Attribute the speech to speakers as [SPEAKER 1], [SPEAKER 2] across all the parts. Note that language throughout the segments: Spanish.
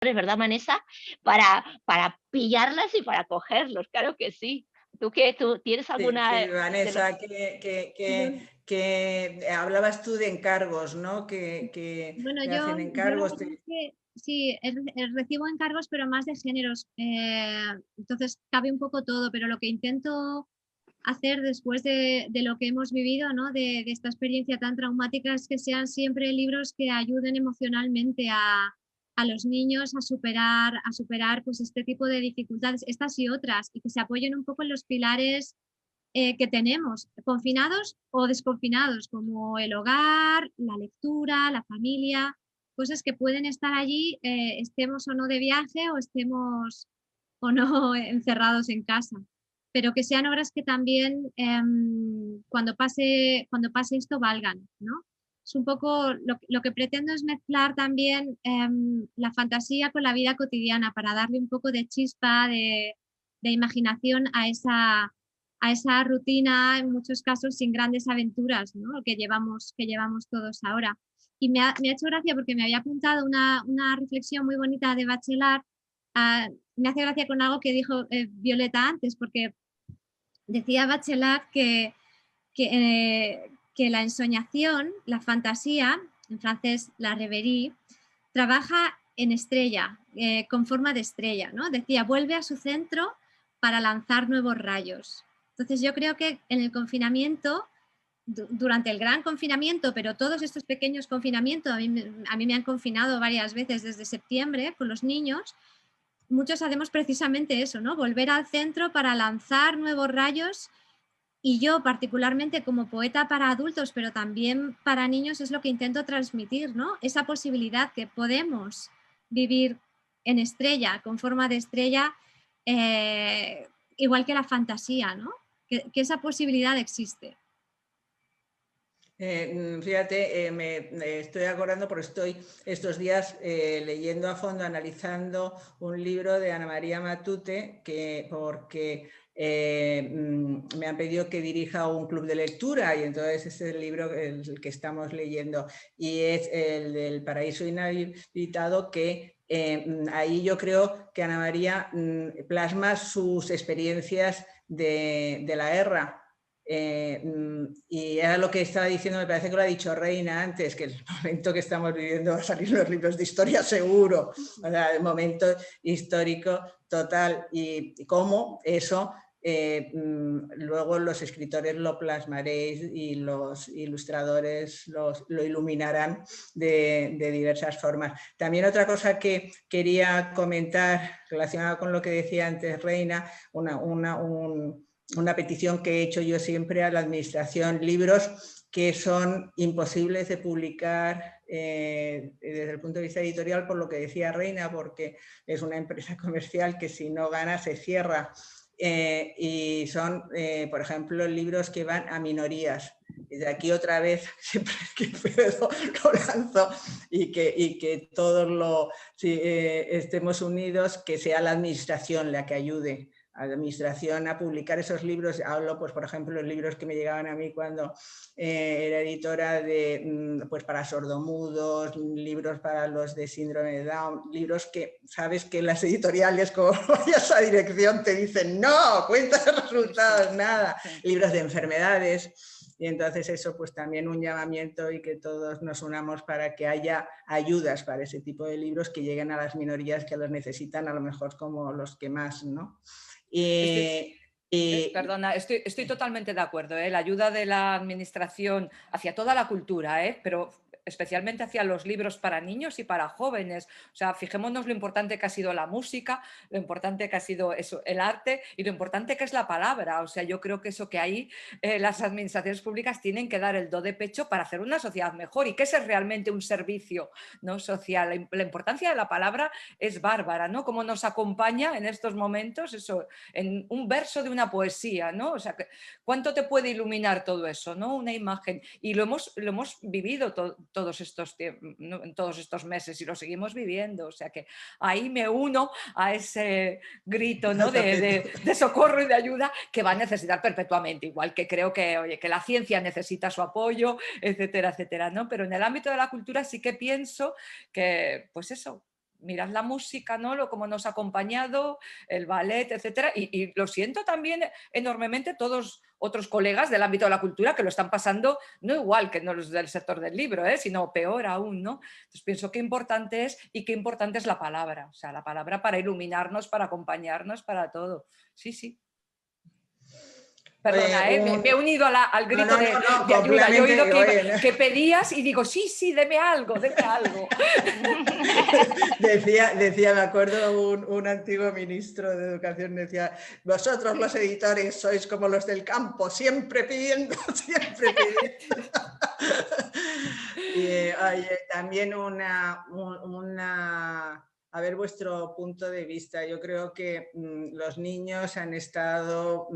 [SPEAKER 1] ¿verdad, Vanessa? Para pillarlas y para cogerlos, claro que sí. ¿Tú tienes
[SPEAKER 2] Sí,
[SPEAKER 1] alguna
[SPEAKER 2] sí,
[SPEAKER 1] de los...
[SPEAKER 2] Vanessa, que hablabas tú de encargos, ¿no? Que
[SPEAKER 3] Bueno,
[SPEAKER 2] te hacen
[SPEAKER 3] yo la
[SPEAKER 2] encargos.
[SPEAKER 3] verdad es que sí, recibo encargos, pero más de géneros. Entonces cabe un poco todo, pero lo que intento hacer después de lo que hemos vivido, ¿no? De esta experiencia tan traumática, es que sean siempre libros que ayuden emocionalmente a los niños a superar pues, este tipo de dificultades, estas y otras, y que se apoyen un poco en los pilares que tenemos, confinados o desconfinados, como el hogar, la lectura, la familia, cosas que pueden estar allí, estemos o no de viaje o estemos o no encerrados en casa. Pero que sean obras que también cuando pase esto valgan, ¿no? Es un poco lo que pretendo es mezclar también la fantasía con la vida cotidiana para darle un poco de chispa, de imaginación a esa rutina, en muchos casos sin grandes aventuras, ¿no? Que llevamos todos ahora. Y me ha hecho gracia porque me había apuntado una reflexión muy bonita de Bachelard. Me hace gracia con algo que dijo Violeta antes, porque decía Bachelard que la ensoñación, la fantasía, en francés la rêverie, trabaja en estrella, con forma de estrella, ¿no? Decía, vuelve a su centro para lanzar nuevos rayos. Entonces yo creo que en el confinamiento, durante el gran confinamiento, pero todos estos pequeños confinamientos, a mí me han confinado varias veces desde septiembre con los niños, muchos hacemos precisamente eso, ¿no? Volver al centro para lanzar nuevos rayos. Y yo particularmente como poeta para adultos, pero también para niños, es lo que intento transmitir, ¿no? Esa posibilidad que podemos vivir en estrella, con forma de estrella, eh, igual que la fantasía, ¿no? Que esa posibilidad existe.
[SPEAKER 2] Fíjate, me estoy acordando porque estoy estos días leyendo a fondo, analizando un libro de Ana María Matute, porque me han pedido que dirija un club de lectura y entonces es el libro el que estamos leyendo y es el del Paraíso Inhabitado, que ahí yo creo que Ana María plasma sus experiencias de la guerra. Y era lo que estaba diciendo, me parece que lo ha dicho Reina antes, que el momento que estamos viviendo va a salir los libros de historia seguro, o sea, el momento histórico total, y cómo eso luego los escritores lo plasmaréis y los ilustradores lo iluminarán de diversas formas. También otra cosa que quería comentar relacionada con lo que decía antes Reina, una petición que he hecho yo siempre a la administración, libros que son imposibles de publicar desde el punto de vista editorial, por lo que decía Reina, porque es una empresa comercial que si no gana se cierra. Y son, por ejemplo, libros que van a minorías. Desde aquí otra vez, siempre que puedo, lo lanzo y que todos estemos unidos, que sea la administración la que ayude a la administración a publicar esos libros. Hablo, pues, por ejemplo, los libros que me llegaban a mí cuando era editora pues, para sordomudos, libros para los de síndrome de Down, libros que sabes que las editoriales, como vayas a dirección, te dicen no, cuentas de resultados, nada, libros de enfermedades. Y entonces eso, pues también un llamamiento y que todos nos unamos para que haya ayudas para ese tipo de libros que lleguen a las minorías que los necesitan, a lo mejor como los que más, ¿no?
[SPEAKER 4] Perdona, estoy totalmente de acuerdo, ¿eh? La ayuda de la administración hacia toda la cultura, ¿eh? Pero especialmente hacia los libros para niños y para jóvenes. O sea, fijémonos lo importante que ha sido la música, lo importante que ha sido eso, el arte y lo importante que es la palabra. O sea, yo creo que eso que ahí las administraciones públicas tienen que dar el do de pecho para hacer una sociedad mejor y que ese es realmente un servicio, ¿no? Social. La importancia de la palabra es bárbara, ¿no? Cómo nos acompaña en estos momentos, eso, en un verso de una poesía, ¿no? O sea, ¿cuánto te puede iluminar todo eso, ¿no? Una imagen. Y lo hemos vivido todos estos meses y lo seguimos viviendo. O sea que ahí me uno a ese grito, ¿no? de socorro y de ayuda que va a necesitar perpetuamente, igual que creo que, oye, que la ciencia necesita su apoyo, etcétera, etcétera, ¿no? Pero en el ámbito de la cultura sí que pienso que, pues eso, mirad la música, ¿no? Cómo nos ha acompañado, el ballet, etcétera, y lo siento también enormemente todos otros colegas del ámbito de la cultura que lo están pasando no igual que los del sector del libro, sino peor aún, ¿no? Entonces pienso qué importante es y qué importante es la palabra, o sea, la palabra para iluminarnos, para acompañarnos, para todo. Sí, sí. Perdona, me he unido al grito de ayuda. Yo he oído que pedías y digo, sí, sí, deme algo, deme algo.
[SPEAKER 2] Decía, me acuerdo, un antiguo ministro de Educación decía, vosotros los editores sois como los del campo, siempre pidiendo, siempre pidiendo. Y también a ver vuestro punto de vista. Yo creo que los niños han estado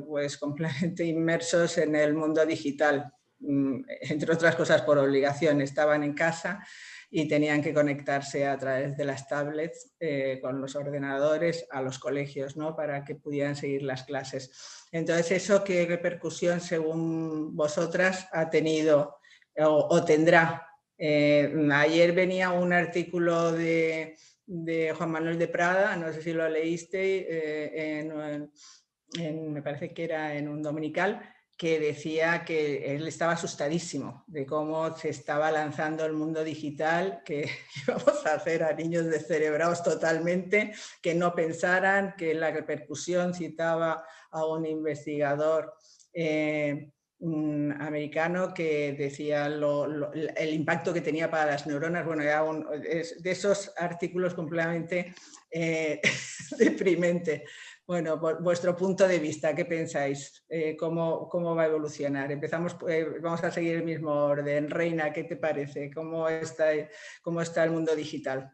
[SPEAKER 2] pues completamente inmersos en el mundo digital, entre otras cosas por obligación. Estaban en casa y tenían que conectarse a través de las tablets con los ordenadores a los colegios, ¿no? Para que pudieran seguir las clases. Entonces, ¿eso qué repercusión, según vosotras, ha tenido o tendrá? Ayer venía un artículo de Juan Manuel de Prada, no sé si lo leíste, me parece que era en un dominical, que decía que él estaba asustadísimo de cómo se estaba lanzando el mundo digital, que íbamos a hacer a niños descerebrados totalmente, que no pensaran, que la repercusión, citaba a un investigador americano que decía el impacto que tenía para las neuronas. Bueno, era de esos artículos completamente deprimente. Bueno, por vuestro punto de vista, ¿qué pensáis? ¿Cómo va a evolucionar? Empezamos, vamos a seguir el mismo orden. Reina, ¿qué te parece? ¿Cómo está el mundo digital?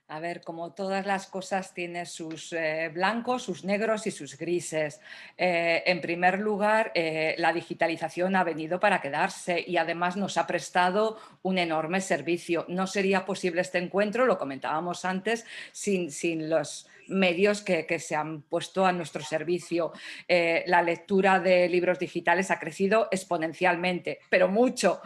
[SPEAKER 4] A ver, como todas las cosas tiene sus blancos, sus negros y sus grises. En primer lugar, la digitalización ha venido para quedarse y además nos ha prestado un enorme servicio. No sería posible este encuentro, lo comentábamos antes, sin los medios que se han puesto a nuestro servicio. La lectura de libros digitales ha crecido exponencialmente, pero mucho.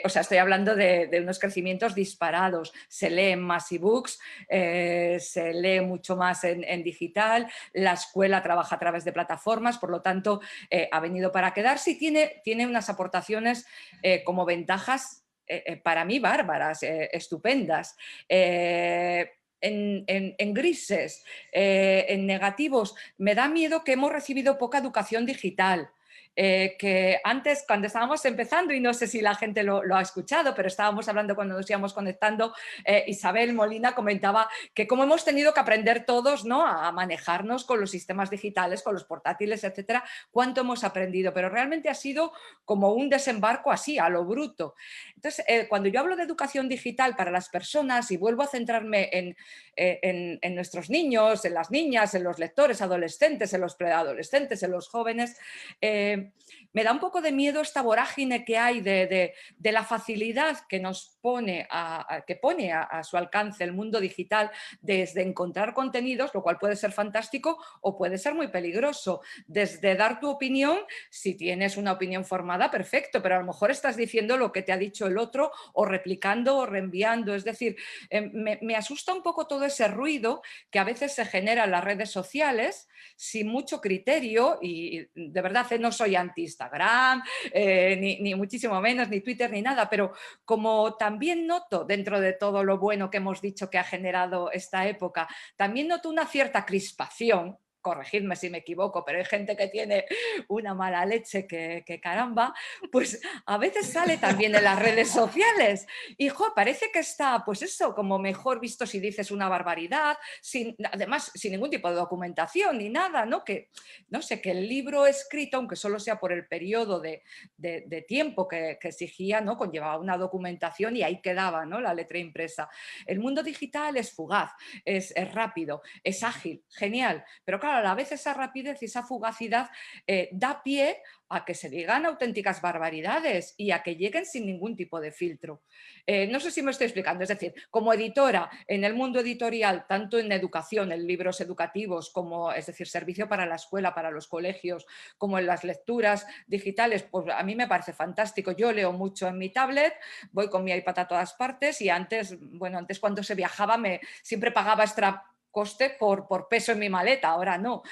[SPEAKER 4] O sea, estoy hablando de unos crecimientos disparados. Se leen más ebooks, se lee mucho más en digital, la escuela trabaja a través de plataformas, por lo tanto, ha venido para quedarse y tiene unas aportaciones como ventajas para mí bárbaras, estupendas. En grises, en negativos, me da miedo que hemos recibido poca educación digital. Que antes, cuando estábamos empezando, y no sé si la gente lo ha escuchado, pero estábamos hablando cuando nos íbamos conectando, Isabel Molina comentaba que como hemos tenido que aprender todos, ¿no?, a manejarnos con los sistemas digitales, con los portátiles, etcétera, cuánto hemos aprendido, pero realmente ha sido como un desembarco así, a lo bruto. Entonces, cuando yo hablo de educación digital para las personas y vuelvo a centrarme en nuestros niños, en las niñas, en los lectores adolescentes, en los preadolescentes, en los jóvenes, me da un poco de miedo esta vorágine que hay de la facilidad que nos pone a su alcance el mundo digital, desde encontrar contenidos, lo cual puede ser fantástico o puede ser muy peligroso, desde dar tu opinión. Si tienes una opinión formada, perfecto, pero a lo mejor estás diciendo lo que te ha dicho el otro o replicando o reenviando. Es decir, me asusta un poco todo ese ruido que a veces se genera en las redes sociales sin mucho criterio, y de verdad no soy anti-Instagram, ni muchísimo menos, ni Twitter, ni nada, pero como también noto, dentro de todo lo bueno que hemos dicho que ha generado esta época, también noto una cierta crispación. Corregidme si me equivoco, pero hay gente que tiene una mala leche que caramba, pues a veces sale también en las redes sociales y parece que está, pues eso, como mejor visto si dices una barbaridad, además sin ningún tipo de documentación ni nada, ¿no? Que, no sé, que el libro escrito, aunque solo sea por el periodo de tiempo que exigía, ¿no?, conllevaba una documentación y ahí quedaba, ¿no?, la letra impresa. El mundo digital es fugaz, es rápido, es ágil, genial, pero claro, claro, a la vez esa rapidez y esa fugacidad da pie a que se digan auténticas barbaridades y a que lleguen sin ningún tipo de filtro. No sé si me estoy explicando, es decir, como editora en el mundo editorial, tanto en educación, en libros educativos, como, es decir, servicio para la escuela, para los colegios, como en las lecturas digitales, pues a mí me parece fantástico. Yo leo mucho en mi tablet, voy con mi iPad a todas partes y antes, bueno, antes cuando se viajaba siempre pagaba extra coste por peso en mi maleta, ahora no.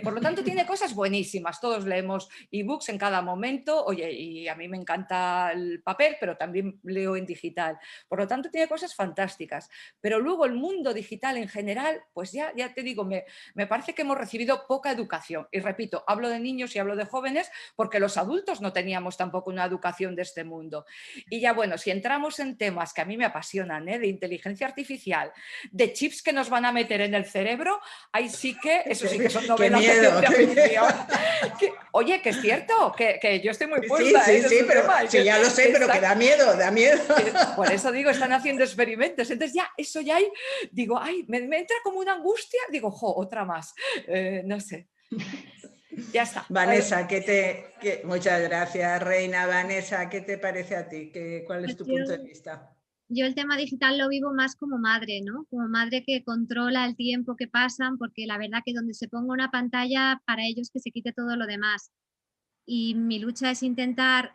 [SPEAKER 4] Por lo tanto, tiene cosas buenísimas. Todos leemos ebooks en cada momento. Oye, y a mí me encanta el papel, pero también leo en digital. Por lo tanto, tiene cosas fantásticas. Pero luego el mundo digital en general, pues ya te digo, me parece que hemos recibido poca educación. Y repito, hablo de niños y hablo de jóvenes porque los adultos no teníamos tampoco una educación de este mundo. Y ya bueno, si entramos en temas que a mí me apasionan, de inteligencia artificial, de chips que nos van a meter en el cerebro, ahí sí que, eso sí que son novelas de ciencia ficción. Oye, que es cierto, que yo estoy muy puesta.
[SPEAKER 2] Sí, pero sí, ya lo sé, pero que da miedo, da miedo.
[SPEAKER 4] Por eso digo, están haciendo experimentos. Entonces ya, eso ya hay, digo, ay, me entra como una angustia, digo, jo, otra más. No sé. Ya está.
[SPEAKER 2] Vanessa, muchas gracias, Reina. Vanessa, ¿qué te parece a ti? ¿Cuál es tu punto de vista?
[SPEAKER 3] Yo el tema digital lo vivo más como madre, ¿no? Como madre que controla el tiempo que pasan, porque la verdad que donde se ponga una pantalla, para ellos que se quite todo lo demás. Y mi lucha es intentar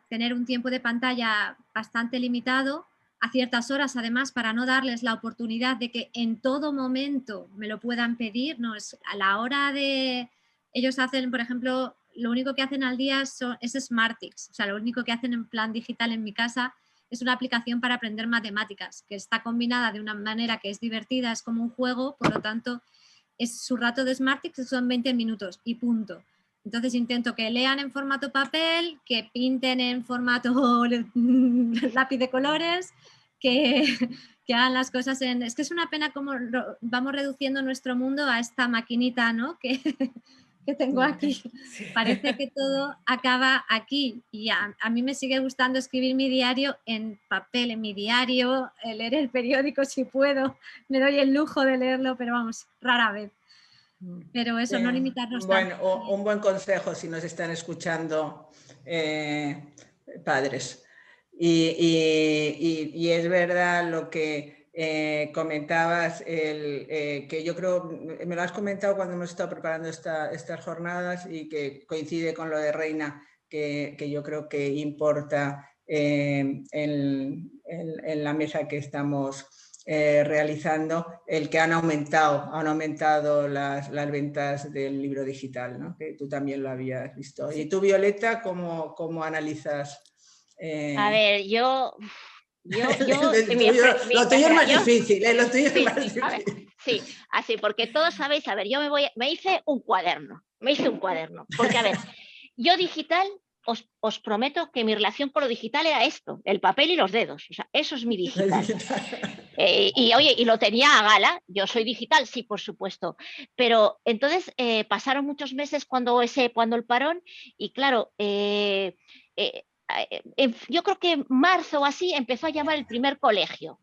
[SPEAKER 3] tener un tiempo de pantalla bastante limitado, a ciertas horas además, para no darles la oportunidad de que en todo momento me lo puedan pedir. No, es a la hora de... Ellos hacen, por ejemplo, lo único que hacen al día es Smartix, o sea, lo único que hacen en plan digital en mi casa es una aplicación para aprender matemáticas, que está combinada de una manera que es divertida, es como un juego, por lo tanto, su rato de Smartix son 20 minutos y punto. Entonces intento que lean en formato papel, que pinten en formato lápiz de colores, que hagan las cosas en... Es que es una pena cómo vamos reduciendo nuestro mundo a esta maquinita, ¿no? que tengo aquí. Parece que todo acaba aquí y a mí me sigue gustando escribir mi diario en papel, en mi diario, leer el periódico si puedo, me doy el lujo de leerlo, pero vamos, rara vez. Pero eso, no limitarnos
[SPEAKER 2] tanto.
[SPEAKER 3] Bueno,
[SPEAKER 2] un buen consejo si nos están escuchando padres. Y es verdad lo que comentabas, que yo creo, me lo has comentado cuando hemos estado preparando estas jornadas y que coincide con lo de Reina, que yo creo que importa en la mesa que estamos realizando, el que han aumentado las ventas del libro digital, ¿no? Que tú también lo habías visto. Sí. Y tú, Violeta, ¿cómo analizas?
[SPEAKER 1] A ver, yo
[SPEAKER 2] lo tuyo es más difícil, lo tuyo es más difícil.
[SPEAKER 1] Ver, sí, así, porque todos sabéis, a ver, yo me hice un cuaderno, porque a ver, yo digital, os prometo que mi relación con lo digital era esto, el papel y los dedos, o sea, eso es mi digital. Y oye, y lo tenía a gala, yo soy digital, sí, por supuesto, pero entonces pasaron muchos meses cuando el parón y claro, yo creo que en marzo o así empezó a llamar el primer colegio.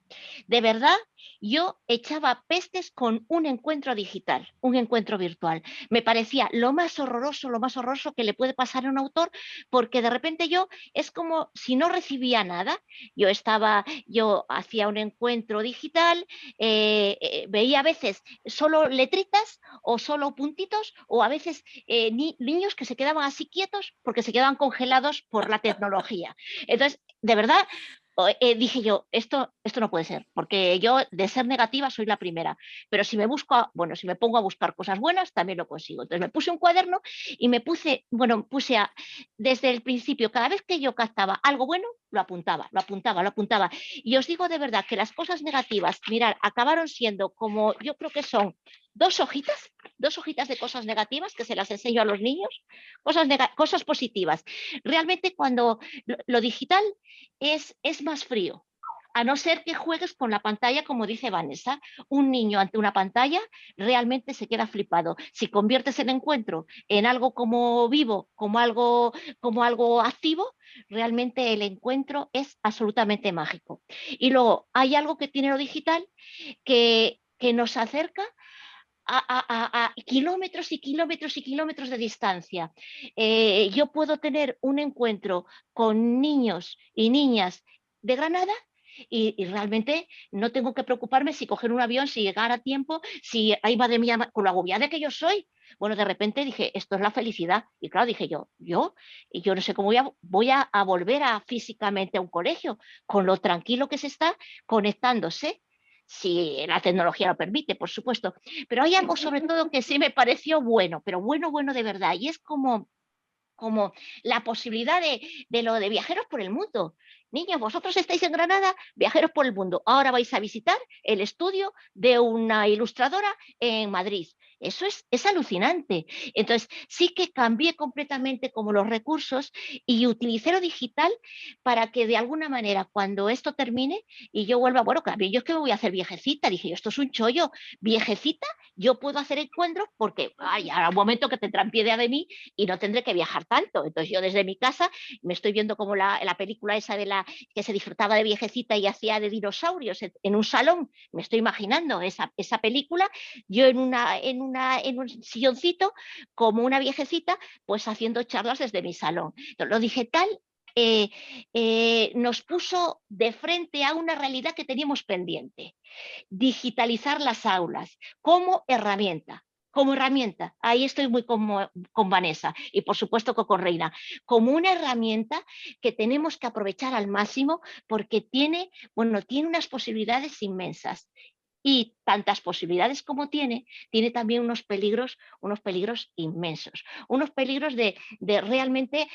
[SPEAKER 1] De verdad, yo echaba pestes con un encuentro digital, un encuentro virtual. Me parecía lo más horroroso que le puede pasar a un autor, porque de repente es como si no recibía nada. Yo hacía un encuentro digital, veía a veces solo letritas o solo puntitos, o a veces niños que se quedaban así quietos porque se quedaban congelados por la tecnología. Entonces, de verdad, dije yo, esto no puede ser, porque yo de ser negativa soy la primera, pero si me pongo a buscar cosas buenas, también lo consigo. Entonces me puse un cuaderno y desde el principio, cada vez que yo captaba algo bueno, lo apuntaba. Y os digo de verdad que las cosas negativas, mirad, acabaron siendo como, yo creo que son dos hojitas de cosas negativas que se las enseño a los niños, cosas positivas. Realmente cuando lo digital es más frío, a no ser que juegues con la pantalla, como dice Vanessa. Un niño ante una pantalla realmente se queda flipado. Si conviertes el encuentro en algo como vivo, como algo activo, realmente el encuentro es absolutamente mágico. Y luego hay algo que tiene lo digital que nos acerca a kilómetros y kilómetros y kilómetros de distancia. Yo puedo tener un encuentro con niños y niñas de Granada y realmente no tengo que preocuparme si coger un avión, si llegar a tiempo, si ahí madre mía, con lo agobiada que yo soy. Bueno, de repente dije, esto es la felicidad. Y claro, dije y yo no sé cómo voy a volver físicamente a un colegio, con lo tranquilo que se está conectándose. Si la tecnología lo permite, por supuesto. Pero hay algo sobre todo que sí me pareció bueno, pero bueno, bueno de verdad. Y es como la posibilidad de lo de viajeros por el mundo. Niños, vosotros estáis en Granada, viajeros por el mundo. Ahora vais a visitar el estudio de una ilustradora en Madrid. Eso es alucinante. Entonces, sí que cambié completamente como los recursos y utilicé lo digital para que de alguna manera, cuando esto termine y yo vuelva, bueno, claro, yo es que me voy a hacer viejecita. Dije yo, esto es un chollo. Viejecita, yo puedo hacer encuentros porque hay un momento que tendrán piedad de mí y no tendré que viajar tanto. Entonces yo desde mi casa me estoy viendo como la película esa de la que se disfrutaba de viejecita y hacía de dinosaurios en un salón. Me estoy imaginando esa película, yo en un silloncito como una viejecita, pues haciendo charlas desde mi salón. Entonces, lo digital nos puso de frente a una realidad que teníamos pendiente: digitalizar las aulas como herramienta. Como herramienta, ahí estoy muy con Vanessa y por supuesto con Reina, como una herramienta que tenemos que aprovechar al máximo porque tiene unas posibilidades inmensas. Y tantas posibilidades como tiene también unos peligros inmensos, unos peligros de realmente,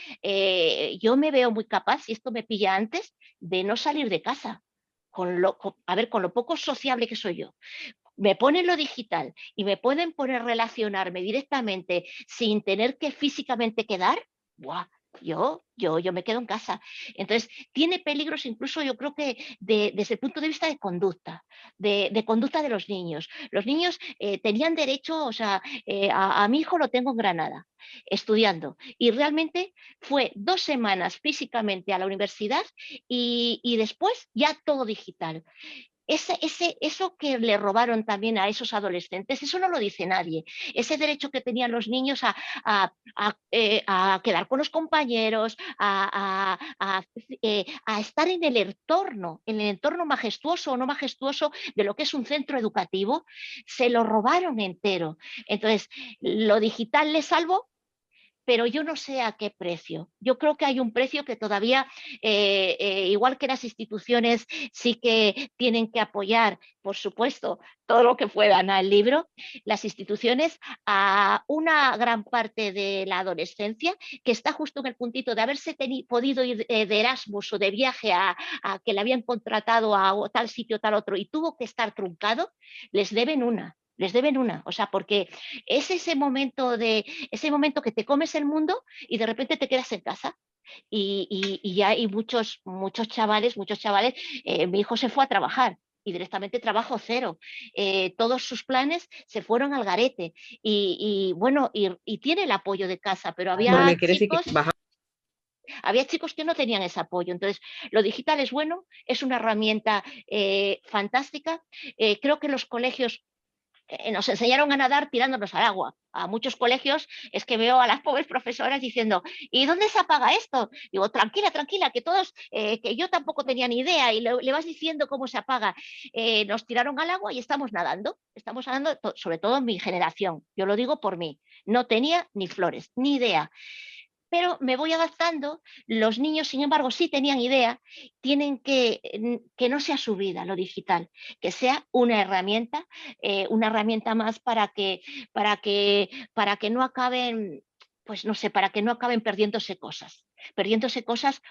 [SPEAKER 1] yo me veo muy capaz, si esto me pilla antes, de no salir de casa, con lo poco sociable que soy yo. Me ponen lo digital y me pueden poner relacionarme directamente sin tener que físicamente quedar. ¡Buah! Yo me quedo en casa. Entonces, tiene peligros incluso, yo creo que desde el punto de vista de conducta, de conducta de los niños. Los niños tenían derecho, o sea, a mi hijo lo tengo en Granada, estudiando, y realmente fue 2 semanas físicamente a la universidad y después ya todo digital. Eso que le robaron también a esos adolescentes, eso no lo dice nadie. Ese derecho que tenían los niños a quedar con los compañeros, a estar en el entorno majestuoso o no majestuoso de lo que es un centro educativo, se lo robaron entero. Entonces, lo digital les salvó, pero yo no sé a qué precio. Yo creo que hay un precio que todavía, igual que las instituciones, sí que tienen que apoyar, por supuesto, todo lo que puedan al libro, las instituciones a una gran parte de la adolescencia que está justo en el puntito de haberse podido ir de Erasmus o de viaje a que le habían contratado a tal sitio, tal otro, y tuvo que estar truncado, les deben una. Les deben una, o sea, porque es ese momento que te comes el mundo y de repente te quedas en casa. Y ya hay muchos chavales, mi hijo se fue a trabajar y directamente trabajo cero. Todos sus planes se fueron al garete y tiene el apoyo de casa, pero
[SPEAKER 5] Vale, quiere decir que
[SPEAKER 1] había chicos que no tenían ese apoyo. Entonces, lo digital es bueno, es una herramienta fantástica. Creo que los colegios nos enseñaron a nadar tirándonos al agua. A muchos colegios es que veo a las pobres profesoras diciendo, ¿y dónde se apaga esto? Digo, tranquila, tranquila, que todos, que yo tampoco tenía ni idea, y le vas diciendo cómo se apaga. Nos tiraron al agua y estamos nadando, sobre todo en mi generación, yo lo digo por mí, no tenía ni flores, ni idea. Pero me voy adaptando. Los niños, sin embargo, sí tenían idea, tienen que no sea su vida lo digital, que sea una herramienta más para que no acaben, pues no sé, para que no acaben perdiéndose cosas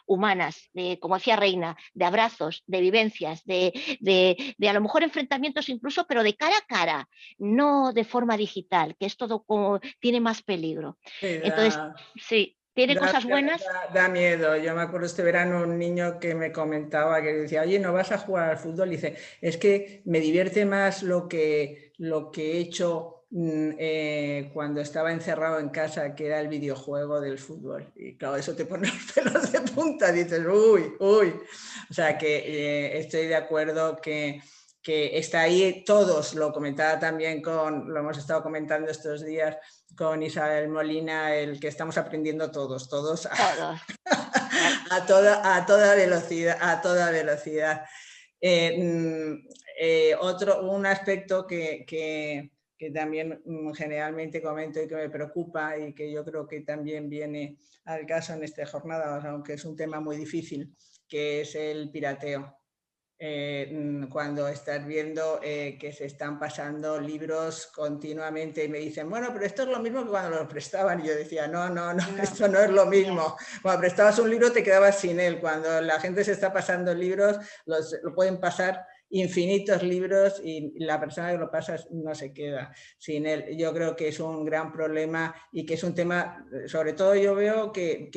[SPEAKER 1] humanas, como decía Reina, de abrazos, de vivencias, de a lo mejor enfrentamientos incluso, pero de cara a cara, no de forma digital, que es todo como tiene más peligro.
[SPEAKER 2] Sí,
[SPEAKER 1] Entonces, sí. Tiene cosas buenas.
[SPEAKER 2] Da miedo. Yo me acuerdo este verano un niño que me comentaba, que decía, oye, ¿no vas a jugar al fútbol? Y dice, es que me divierte más lo que he hecho cuando estaba encerrado en casa, que era el videojuego del fútbol. Y claro, eso te pone los pelos de punta, dices, uy. O sea que estoy de acuerdo que que está ahí, todos, lo comentaba también lo hemos estado comentando estos días con Isabel Molina, el que estamos aprendiendo todos
[SPEAKER 1] Todos.
[SPEAKER 2] a toda velocidad. Un aspecto que también generalmente comento y que me preocupa y que yo creo que también viene al caso en esta jornada, aunque es un tema muy difícil, que es el pirateo. Cuando estás viendo que se están pasando libros continuamente y me dicen, bueno, pero esto es lo mismo que cuando los prestaban, y yo decía, no, esto no es lo mismo. Cuando prestabas un libro te quedabas sin él, cuando la gente se está pasando libros lo pueden pasar infinitos libros y la persona que lo pasa no se queda sin él. Yo creo que es un gran problema y que es un tema, sobre todo yo veo que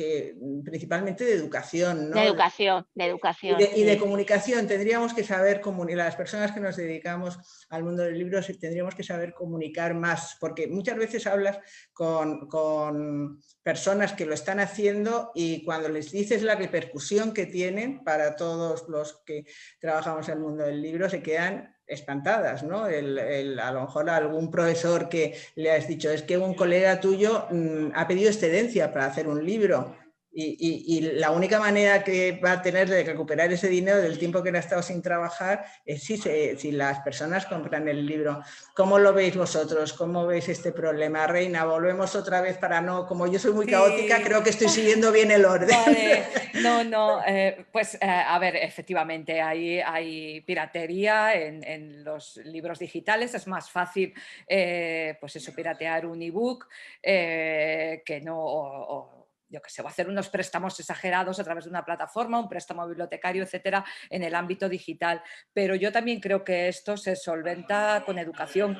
[SPEAKER 2] principalmente de educación, ¿no?
[SPEAKER 1] De educación.
[SPEAKER 2] Y de comunicación. Tendríamos que saber comunicar, las personas que nos dedicamos al mundo del libro tendríamos que saber comunicar más, porque muchas veces hablas con personas que lo están haciendo y cuando les dices la repercusión que tienen para todos los que trabajamos en el mundo del libro se quedan espantadas, ¿no? A lo mejor algún profesor que le has dicho, es que un colega tuyo ha pedido excedencia para hacer un libro. Y la única manera que va a tener de recuperar ese dinero del tiempo que él ha estado sin trabajar es si las personas compran el libro. ¿Cómo lo veis vosotros? ¿Cómo veis este problema? Reina, volvemos otra vez para no... Como yo soy muy caótica, creo que estoy siguiendo bien el orden.
[SPEAKER 4] Vale. Pues a ver, efectivamente hay piratería en los libros digitales. Es más fácil pues eso, piratear un ebook que no... yo qué sé, hacer unos préstamos exagerados a través de una plataforma, un préstamo bibliotecario, etcétera, en el ámbito digital. Pero yo también creo que esto se solventa con educación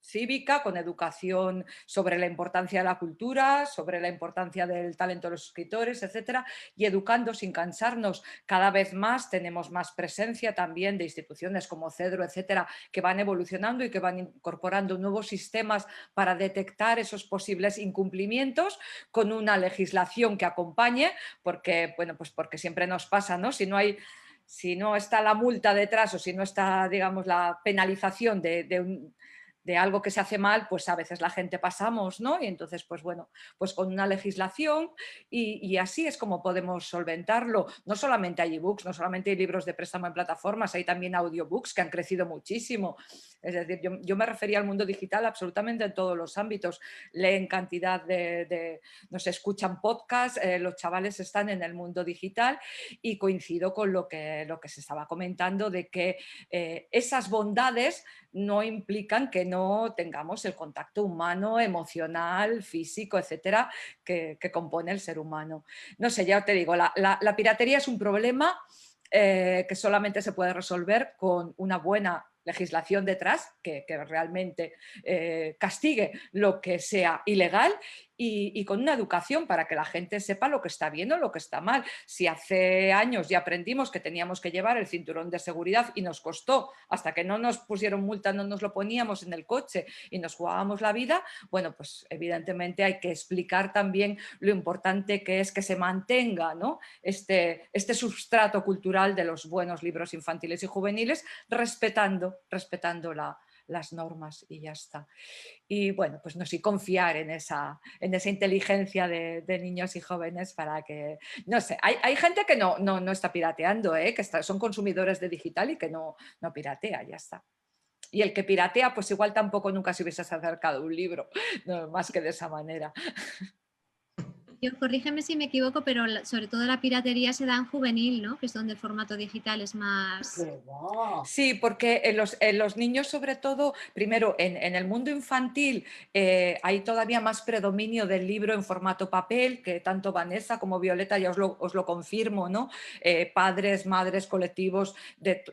[SPEAKER 4] cívica, con educación sobre la importancia de la cultura, sobre la importancia del talento de los escritores, etcétera, y educando sin cansarnos. Cada vez más tenemos más presencia también de instituciones como Cedro, etcétera, que van evolucionando y que van incorporando nuevos sistemas para detectar esos posibles incumplimientos con una legislación que acompañe, porque, bueno, pues porque siempre nos pasa, ¿no? Si no está la multa detrás o si no está, digamos, la penalización de algo que se hace mal, pues a veces la gente pasamos, ¿no? Y entonces, pues bueno, pues con una legislación y así es como podemos solventarlo. No solamente hay ebooks, no solamente hay libros de préstamo en plataformas, hay también audiobooks que han crecido muchísimo. Es decir, yo me refería al mundo digital absolutamente en todos los ámbitos. Leen cantidad no sé, escuchan podcasts, los chavales están en el mundo digital y coincido con lo que se estaba comentando de que esas bondades no implican que no tengamos el contacto humano, emocional, físico, etcétera, que compone el ser humano. No sé, ya te digo, la piratería es un problema que solamente se puede resolver con una buena legislación detrás que realmente castigue lo que sea ilegal y con una educación para que la gente sepa lo que está bien o lo que está mal. Si hace años ya aprendimos que teníamos que llevar el cinturón de seguridad y nos costó, hasta que no nos pusieron multa, no nos lo poníamos en el coche y nos jugábamos la vida, bueno, pues evidentemente hay que explicar también lo importante que es que se mantenga, ¿no? este substrato cultural de los buenos libros infantiles y juveniles, respetando las normas y ya está. Y bueno, pues no sé, confiar en esa inteligencia de niños y jóvenes para que, no sé, hay gente que no está pirateando, que son consumidores de digital y que no piratea, ya está. Y el que piratea, pues igual tampoco nunca se hubiese acercado a un libro, no, más que de esa manera.
[SPEAKER 3] Corrígeme si me equivoco, pero sobre todo la piratería se da en juvenil, ¿no? Que es donde el formato digital es más...
[SPEAKER 4] Sí, porque en los niños, sobre todo, primero en el mundo infantil hay todavía más predominio del libro en formato papel, que tanto Vanessa como Violeta ya os lo confirmo, ¿no? Padres, madres, colectivos,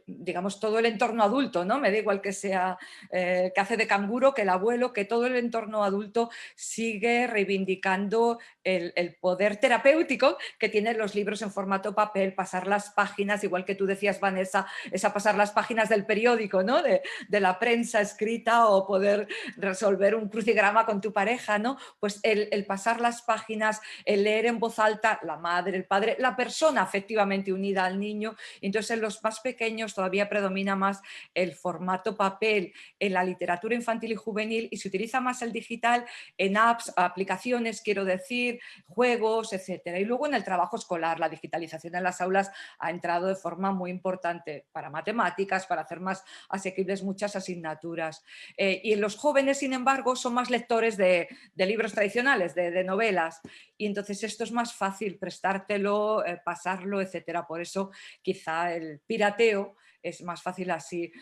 [SPEAKER 4] digamos, todo el entorno adulto, ¿no? Me da igual que sea que hace de canguro, que el abuelo, que todo el entorno adulto sigue reivindicando el el poder terapéutico que tienen los libros en formato papel, pasar las páginas, igual que tú decías, Vanessa, es a pasar las páginas del periódico, ¿no? de la prensa escrita, o poder resolver un crucigrama con tu pareja, ¿no? Pues el pasar las páginas, el leer en voz alta, la madre, el padre, la persona afectivamente unida al niño. Entonces en los más pequeños todavía predomina más el formato papel en la literatura infantil y juvenil, y se utiliza más el digital en apps, aplicaciones, quiero decir, juegos, etcétera. Y luego en el trabajo escolar, la digitalización en las aulas ha entrado de forma muy importante para matemáticas, para hacer más asequibles muchas asignaturas. Y los jóvenes, sin embargo, son más lectores de libros tradicionales, de novelas, y entonces esto es más fácil prestártelo, pasarlo, etcétera. Por eso quizá el pirateo es más fácil así,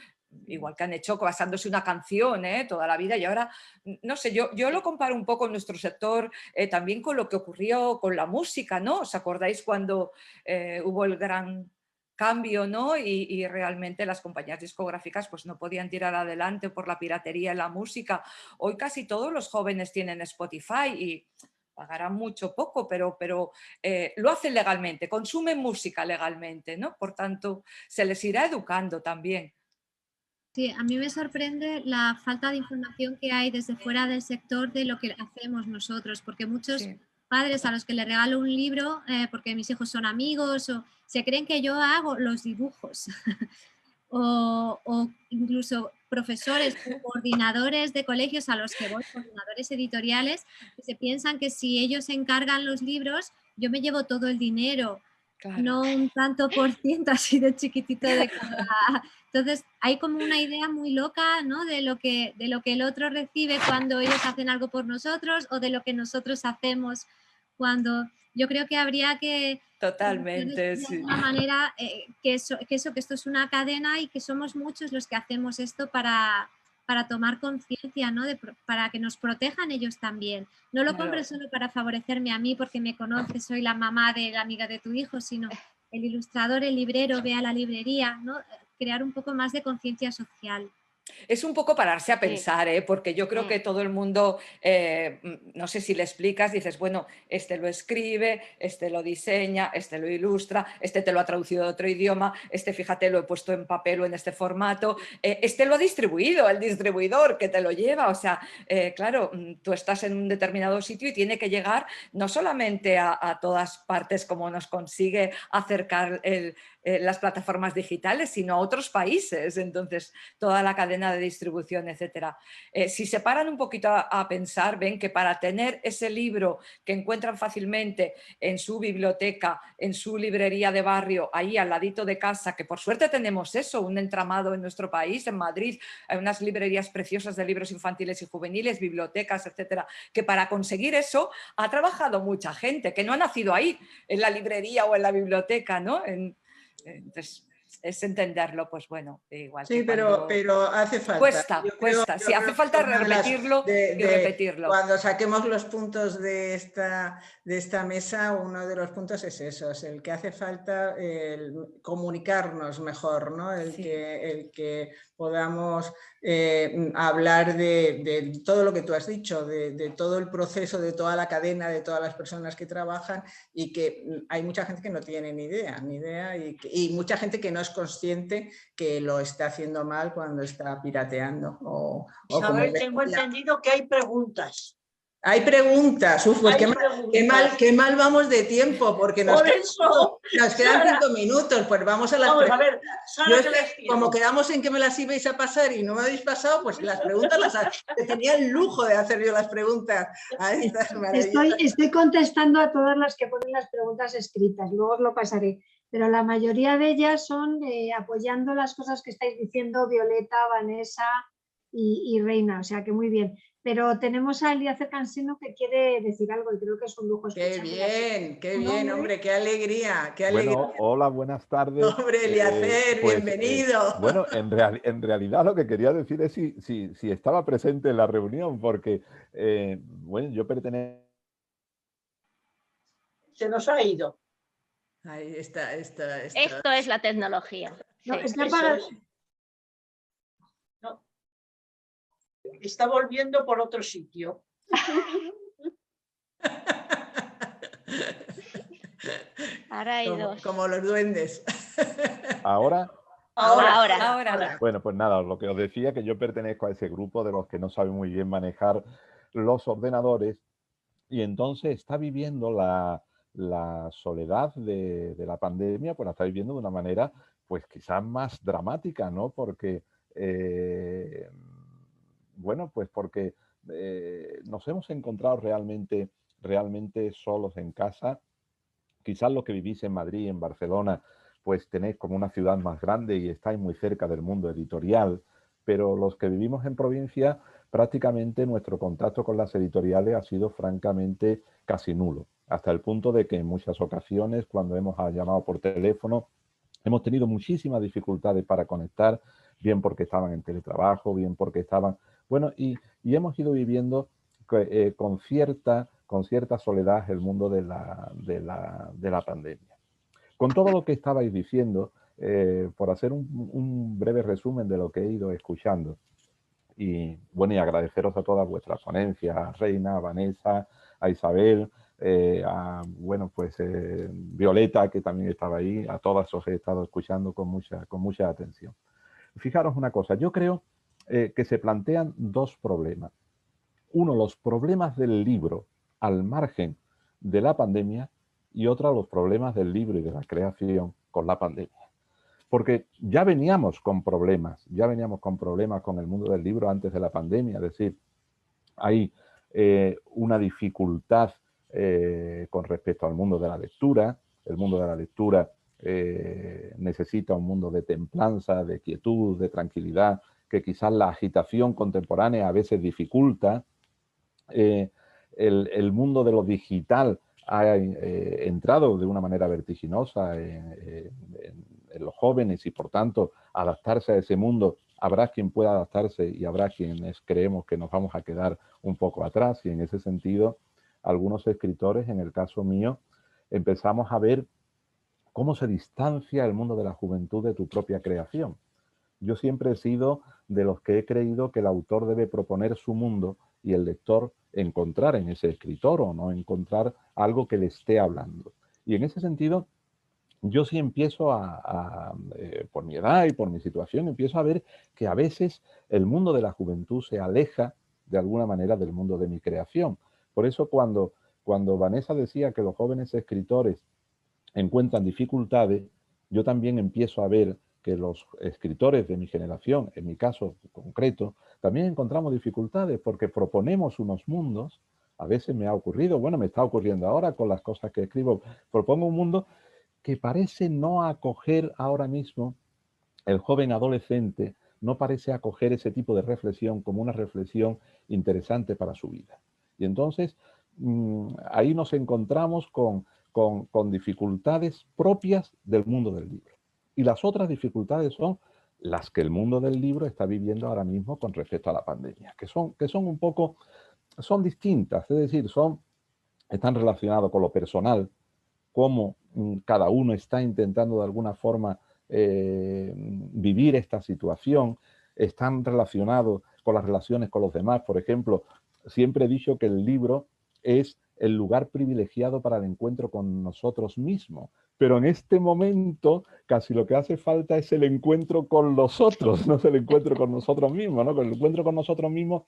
[SPEAKER 4] igual que han hecho basándose en una canción toda la vida. Y ahora, no sé, yo lo comparo un poco en nuestro sector también con lo que ocurrió con la música, ¿no? ¿Os acordáis cuando hubo el gran cambio, ¿no? Y realmente las compañías discográficas pues no podían tirar adelante por la piratería en la música? Hoy casi todos los jóvenes tienen Spotify y pagarán mucho, poco, pero lo hacen legalmente, consumen música legalmente, ¿no? Por tanto, se les irá educando también.
[SPEAKER 3] Sí, a mí me sorprende la falta de información que hay desde fuera del sector de lo que hacemos nosotros, porque muchos
[SPEAKER 4] Sí.
[SPEAKER 3] padres a los que les regalo un libro, porque mis hijos son amigos, o se creen que yo hago los dibujos, o incluso profesores o coordinadores de colegios a los que voy, coordinadores editoriales, que se piensan que si ellos encargan los libros, yo me llevo todo el dinero.
[SPEAKER 4] Claro.
[SPEAKER 3] No un tanto por ciento así de chiquitito de cada. Entonces hay como una idea muy loca, ¿no? de lo que el otro recibe cuando ellos hacen algo por nosotros, o de lo que nosotros hacemos cuando. Yo creo que habría que
[SPEAKER 4] Totalmente,
[SPEAKER 3] de
[SPEAKER 4] sí.
[SPEAKER 3] alguna manera que esto es una cadena, y que somos muchos los que hacemos esto para tomar conciencia, ¿no? Para que nos protejan ellos también. No lo
[SPEAKER 4] Claro.
[SPEAKER 3] compres solo para favorecerme a mí porque me conoces, soy la mamá de la amiga de tu hijo, sino el ilustrador, el librero, ve a la librería, ¿no? Crear un poco más de conciencia social.
[SPEAKER 4] Es un poco pararse a pensar, porque yo creo que todo el mundo, no sé si le explicas, dices, bueno, este lo escribe, este lo diseña, este lo ilustra, este te lo ha traducido de otro idioma, este, fíjate, lo he puesto en papel o en este formato, este lo ha distribuido, el distribuidor que te lo lleva. O sea, claro, tú estás en un determinado sitio y tiene que llegar no solamente a todas partes como nos consigue acercar las plataformas digitales, sino a otros países. Entonces, toda la cadena de distribución, etcétera. Si se paran un poquito a pensar, ven que para tener ese libro que encuentran fácilmente en su biblioteca, en su librería de barrio, ahí al ladito de casa, que por suerte tenemos eso, un entramado en nuestro país, en Madrid, hay unas librerías preciosas de libros infantiles y juveniles, bibliotecas, etcétera, que para conseguir eso ha trabajado mucha gente, que no ha nacido ahí, en la librería o en la biblioteca, ¿no? Entonces, es entenderlo, pues bueno, igual
[SPEAKER 2] Sí,
[SPEAKER 4] que cuando...
[SPEAKER 2] pero hace falta.
[SPEAKER 4] Cuesta. Sí, hace falta repetirlo y repetirlo.
[SPEAKER 2] Cuando saquemos los puntos de esta mesa, uno de los puntos es eso, es el que hace falta comunicarnos mejor, ¿no? El que podamos hablar de todo lo que tú has dicho, de todo el proceso, de toda la cadena, de todas las personas que trabajan, y que hay mucha gente que no tiene ni idea, y mucha gente que no es consciente que lo está haciendo mal cuando está pirateando.
[SPEAKER 5] Isabel, tengo entendido que hay preguntas.
[SPEAKER 2] Hay preguntas. Pues qué mal vamos de tiempo, porque nos quedan 5 minutos. Pues vamos a las preguntas.
[SPEAKER 5] A ver,
[SPEAKER 2] como quedamos en que me las ibais a pasar y no me habéis pasado, pues las preguntas tenía el lujo de hacer yo las preguntas a estas maravillosas.
[SPEAKER 6] Estoy contestando a todas las que ponen las preguntas escritas, luego os lo pasaré. Pero la mayoría de ellas son apoyando las cosas que estáis diciendo Violeta, Vanessa y Reina, o sea que muy bien. Pero tenemos a Eliezer Cansino que quiere decir algo y creo que es un lujo.
[SPEAKER 2] Qué bien, hombre, qué alegría.
[SPEAKER 7] Bueno, hola, buenas tardes.
[SPEAKER 2] Hombre, Eliezer,
[SPEAKER 7] pues,
[SPEAKER 2] bienvenido.
[SPEAKER 7] Bueno, en realidad lo que quería decir es si estaba presente en la reunión, porque, bueno, yo pertenezco...
[SPEAKER 5] Se nos ha ido.
[SPEAKER 2] Ahí está.
[SPEAKER 1] Esto es la tecnología.
[SPEAKER 6] No,
[SPEAKER 1] Sí.
[SPEAKER 5] No. Está volviendo por otro sitio.
[SPEAKER 1] Ahora hay
[SPEAKER 2] como,
[SPEAKER 1] dos.
[SPEAKER 2] como los duendes.
[SPEAKER 7] ¿Ahora?
[SPEAKER 1] Ahora.
[SPEAKER 7] Bueno, pues nada, lo que os decía, que yo pertenezco a ese grupo de los que no saben muy bien manejar los ordenadores y entonces está viviendo la soledad de la pandemia, pues la está viviendo de una manera pues quizás más dramática, ¿no? Porque, bueno, pues porque nos hemos encontrado realmente solos en casa. Quizás los que vivís en Madrid, en Barcelona, pues tenéis como una ciudad más grande y estáis muy cerca del mundo editorial, pero los que vivimos en provincia, prácticamente nuestro contacto con las editoriales ha sido francamente casi nulo, hasta el punto de que en muchas ocasiones, cuando hemos llamado por teléfono, hemos tenido muchísimas dificultades para conectar, bien porque estaban en teletrabajo, bien porque estaban... Bueno, y hemos ido viviendo con cierta soledad el mundo de la pandemia. Con todo lo que estabais diciendo, por hacer un breve resumen de lo que he ido escuchando, y bueno, y agradeceros a todas vuestras ponencias, a Reina, a Vanessa, a Isabel, a bueno, pues Violeta, que también estaba ahí, a todas os he estado escuchando con mucha atención. Fijaros una cosa, yo creo que se plantean dos problemas. Uno, los problemas del libro al margen de la pandemia, y otra, los problemas del libro y de la creación con la pandemia. Porque ya veníamos con problemas con el mundo del libro antes de la pandemia, es decir, hay una dificultad con respecto al mundo de la lectura. El mundo de la lectura necesita un mundo de templanza, de quietud, de tranquilidad, que quizás la agitación contemporánea a veces dificulta. El mundo de lo digital ha entrado de una manera vertiginosa en los jóvenes y por tanto adaptarse a ese mundo, habrá quien pueda adaptarse y habrá quienes creemos que nos vamos a quedar un poco atrás, y en ese sentido algunos escritores, en el caso mío, empezamos a ver cómo se distancia el mundo de la juventud de tu propia creación. Yo siempre he sido de los que he creído que el autor debe proponer su mundo y el lector encontrar en ese escritor o no encontrar algo que le esté hablando. Y en ese sentido, yo sí empiezo por mi edad y por mi situación, empiezo a ver que a veces el mundo de la juventud se aleja de alguna manera del mundo de mi creación. Por eso cuando Vanessa decía que los jóvenes escritores encuentran dificultades, yo también empiezo a ver que los escritores de mi generación, en mi caso concreto, también encontramos dificultades porque proponemos unos mundos. A veces me ha ocurrido, bueno, me está ocurriendo ahora con las cosas que escribo, propongo un mundo que parece no acoger ahora mismo el joven adolescente, no parece acoger ese tipo de reflexión como una reflexión interesante para su vida. Y entonces ahí nos encontramos con dificultades propias del mundo del libro. Y las otras dificultades son las que el mundo del libro está viviendo ahora mismo con respecto a la pandemia, que son un poco, son distintas, es decir, están relacionadas con lo personal, cómo cada uno está intentando de alguna forma vivir esta situación, están relacionados con las relaciones con los demás. Por ejemplo, siempre he dicho que el libro es el lugar privilegiado para el encuentro con nosotros mismos, pero en este momento casi lo que hace falta es el encuentro con los otros, no es el encuentro con nosotros mismos, ¿no? El encuentro con nosotros mismos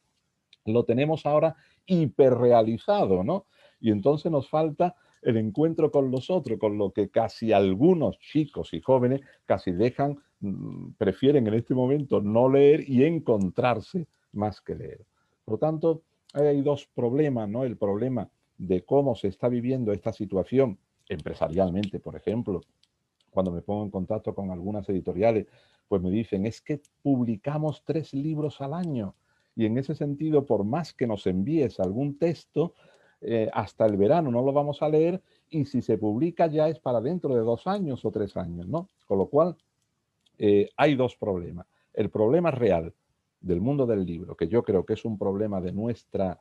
[SPEAKER 7] lo tenemos ahora hiperrealizado, ¿no? Y entonces nos falta el encuentro con los otros, con lo que casi algunos chicos y jóvenes casi prefieren en este momento no leer y encontrarse más que leer. Por lo tanto, hay dos problemas, ¿no? El problema de cómo se está viviendo esta situación empresarialmente, por ejemplo. Cuando me pongo en contacto con algunas editoriales, pues me dicen, es que publicamos 3 libros al año. Y en ese sentido, por más que nos envíes algún texto, hasta el verano no lo vamos a leer, y si se publica ya es para dentro de 2 años o 3 años, ¿no? Con lo cual, hay dos problemas. El problema real del mundo del libro, que yo creo que es un problema de nuestra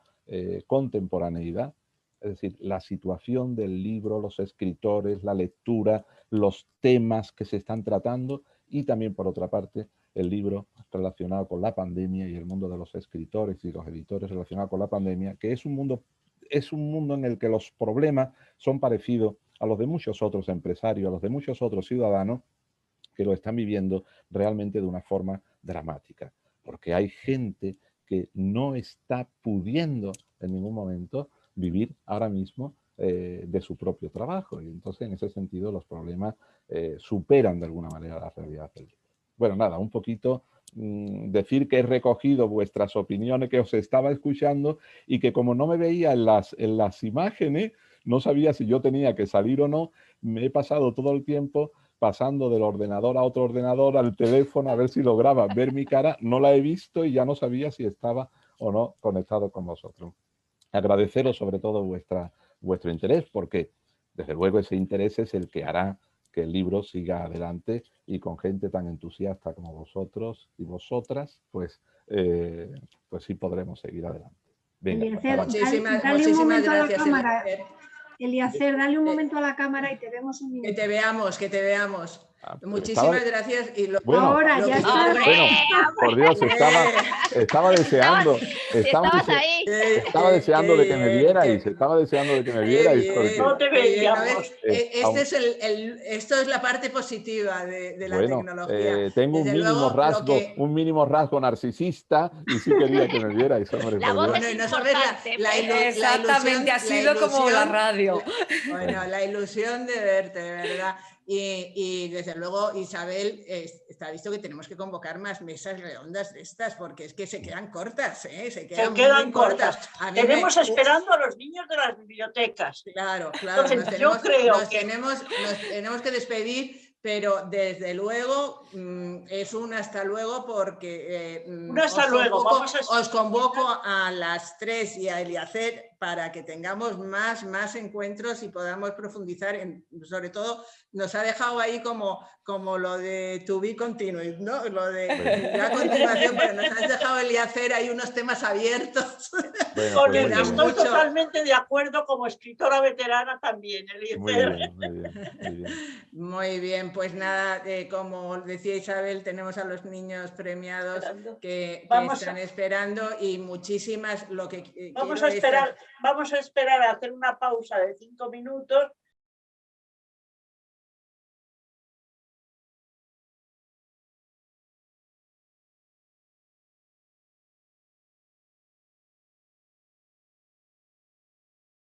[SPEAKER 7] contemporaneidad, es decir, la situación del libro, los escritores, la lectura, los temas que se están tratando, y también, por otra parte, el libro relacionado con la pandemia y el mundo de los escritores y los editores relacionados con la pandemia, que es un mundo en el que los problemas son parecidos a los de muchos otros empresarios, a los de muchos otros ciudadanos que lo están viviendo realmente de una forma dramática, porque hay gente que no está pudiendo en ningún momento vivir ahora mismo de su propio trabajo, y entonces en ese sentido los problemas superan de alguna manera la realidad del libro. Bueno, nada, un poquito decir que he recogido vuestras opiniones, que os estaba escuchando y que como no me veía en las imágenes, no sabía si yo tenía que salir o no, me he pasado todo el tiempo pasando del ordenador a otro ordenador, al teléfono, a ver si lograba ver mi cara. No la he visto y ya no sabía si estaba o no conectado con vosotros. Agradeceros sobre todo vuestro interés, porque desde luego ese interés es el que hará que el libro siga adelante, y con gente tan entusiasta como vosotros y vosotras, pues sí podremos seguir adelante. Venga,
[SPEAKER 6] Eliezer,
[SPEAKER 2] muchísimas
[SPEAKER 6] dale un momento
[SPEAKER 2] gracias,
[SPEAKER 6] a la cámara.
[SPEAKER 2] Eliezer.
[SPEAKER 6] Eliezer, dale un momento a la cámara y te vemos un minuto.
[SPEAKER 2] Que te veamos.
[SPEAKER 7] Pues
[SPEAKER 2] Muchísimas gracias. Y
[SPEAKER 7] bueno,
[SPEAKER 6] ahora ya está.
[SPEAKER 7] Bueno, por Dios, estaba deseando. Estaba deseando de que me vierais. Estaba deseando de que me vierais. Porque,
[SPEAKER 5] no te veíamos.
[SPEAKER 2] Esto es la parte positiva de la tecnología.
[SPEAKER 7] Tengo un mínimo rasgo narcisista y sí quería que me vierais. Hombre,
[SPEAKER 1] la voz es importante.
[SPEAKER 4] Exactamente, ha sido como la radio.
[SPEAKER 2] Bueno, la ilusión de verte, de verdad. Y desde luego, Isabel, está visto que tenemos que convocar más mesas redondas de estas, porque es que se quedan cortas, ¿eh? Se quedan
[SPEAKER 5] cortas. Tenemos esperando a los niños de las bibliotecas.
[SPEAKER 2] Claro.
[SPEAKER 5] Entonces, yo creo que
[SPEAKER 2] nos tenemos que despedir, pero desde luego es un hasta luego, porque os convoco a las 3 y a Eliezer para que tengamos más encuentros y podamos profundizar sobre todo, nos ha dejado ahí como lo de to be continued, ¿no? Lo de a continuación, pero nos has dejado, Eliezer, ahí unos temas abiertos.
[SPEAKER 7] Bueno,
[SPEAKER 5] con el que estoy totalmente de acuerdo como escritora veterana también, Eliezer.
[SPEAKER 2] Muy bien, pues nada, como decía Isabel, tenemos a los niños premiados que están esperando, y muchísimas,
[SPEAKER 5] Vamos a esperar a hacer una pausa de 5 minutos